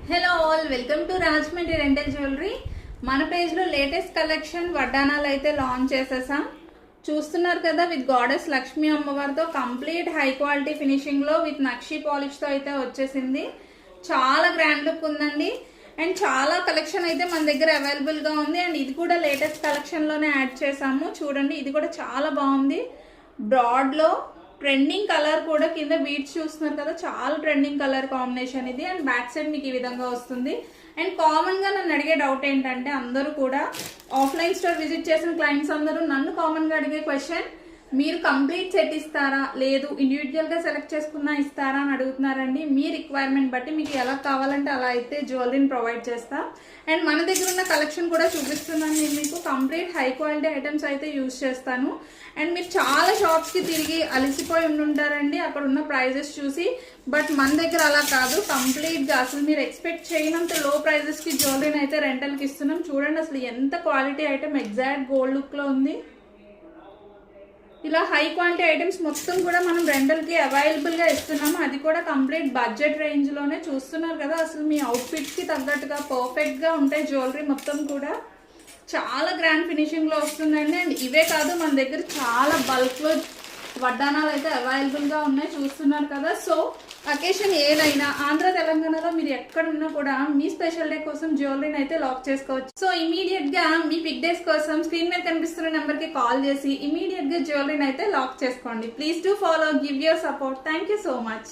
Hello all, welcome to Rajahmundry rental jewellery. మన పేజ్లో latest collection వడ్డానాలు అయితే లాంచ్ చేసేసాం. చూస్తున్నారు కదా, విత్ గాడెస్ లక్ష్మీ అమ్మవారితో కంప్లీట్ హై క్వాలిటీ ఫినిషింగ్లో విత్ నక్షి పాలిష్తో అయితే వచ్చేసింది. చాలా గ్రాండ్ లుక్ ఉందండి. అండ్ చాలా కలెక్షన్ అయితే మన దగ్గర అవైలబుల్గా ఉంది. అండ్ ఇది కూడా లేటెస్ట్ కలెక్షన్లోనే యాడ్ చేసాము. చూడండి, ఇది కూడా చాలా బాగుంది. బ్రాడ్లో ట్రెండింగ్ కలర్ కూడా కింద బీట్స్ చూస్తున్నారు కదా, చాలా ట్రెండింగ్ కలర్ కాంబినేషన్ ఇది. అండ్ బ్యాక్ సైడ్ మీకు ఈ విధంగా వస్తుంది. అండ్ కామన్ గా నన్ను అడిగే డౌట్ ఏంటంటే, అందరూ కూడా ఆఫ్లైన్ స్టోర్ విజిట్ చేసిన క్లయింట్స్ అందరూ నన్ను కామన్ గా అడిగే క్వశ్చన్, మీరు కంప్లీట్ సెట్ ఇస్తారా, లేదు ఇండివిజువల్ గా సెలెక్ట్ చేసుకున్నా ఇస్తారా అని అడుగుతున్నారండి. మీ రిక్వైర్మెంట్ బట్టి మీకు ఎలా కావాలంటే అలా అయితే జ్యువెలరీని ప్రొవైడ్ చేస్తా. అండ్ మన దగ్గర ఉన్న కలెక్షన్ కూడా చూపిస్తున్నాను. నేను మీకు కంప్లీట్ హై క్వాలిటీ ఐటమ్స్ అయితే యూజ్ చేస్తాను. అండ్ మీరు చాలా షాప్స్ కి తిరిగి అలసిపోయి ఉండుంటారండి అక్కడ ఉన్న ప్రైజెస్ చూసి. బట్ మన దగ్గర అలా కాదు, కంప్లీట్ గా అసలు మీరు ఎక్స్పెక్ట్ చేయనంత లో ప్రైజెస్ కి జ్యువెలరీని అయితే రెంటల్ కి ఇస్తున్నాం. చూడండి అసలు ఎంత quality item, exact gold look లో ఉంది. ఇలా హై క్వాలిటీ ఐటమ్స్ మొత్తం కూడా మనం రెంటల్ కి అవైలబుల్ గా ఇస్తున్నాము. అది కూడా కంప్లీట్ బడ్జెట్ రేంజ్ లోనే. చూస్తున్నారు కదా, అసలు మీ అవుట్ఫిట్స్ కి తగ్గట్టుగా పర్ఫెక్ట్ గా ఉంటాయి జ్యువెలరీ మొత్తం కూడా. చాలా గ్రాండ్ ఫినిషింగ్ లో వస్తుందండి. అండ్ ఇవే కాదు, మన దగ్గర చాలా బల్క్ లో వడ్డానాలు అయితే అవైలబుల్ గా ఉన్నాయి. చూస్తున్నారు కదా. సో అకేషన్ ఏదైనా ఆంధ్ర తెలంగాణలో మీరు ఎక్కడున్నా కూడా మీ స్పెషల్ డే కోసం జ్యువెలరీని అయితే లాక్ చేసుకోవచ్చు. సో ఇమీడియట్ గా మీ పిక్ డేస్ కోసం స్క్రీన్ మీద కనిపిస్తున్న నెంబర్ కి కాల్ చేసి ఇమీడియట్ గా జ్యువెలరీని అయితే లాక్ చేసుకోండి. Please do follow, give your support. Thank you so much.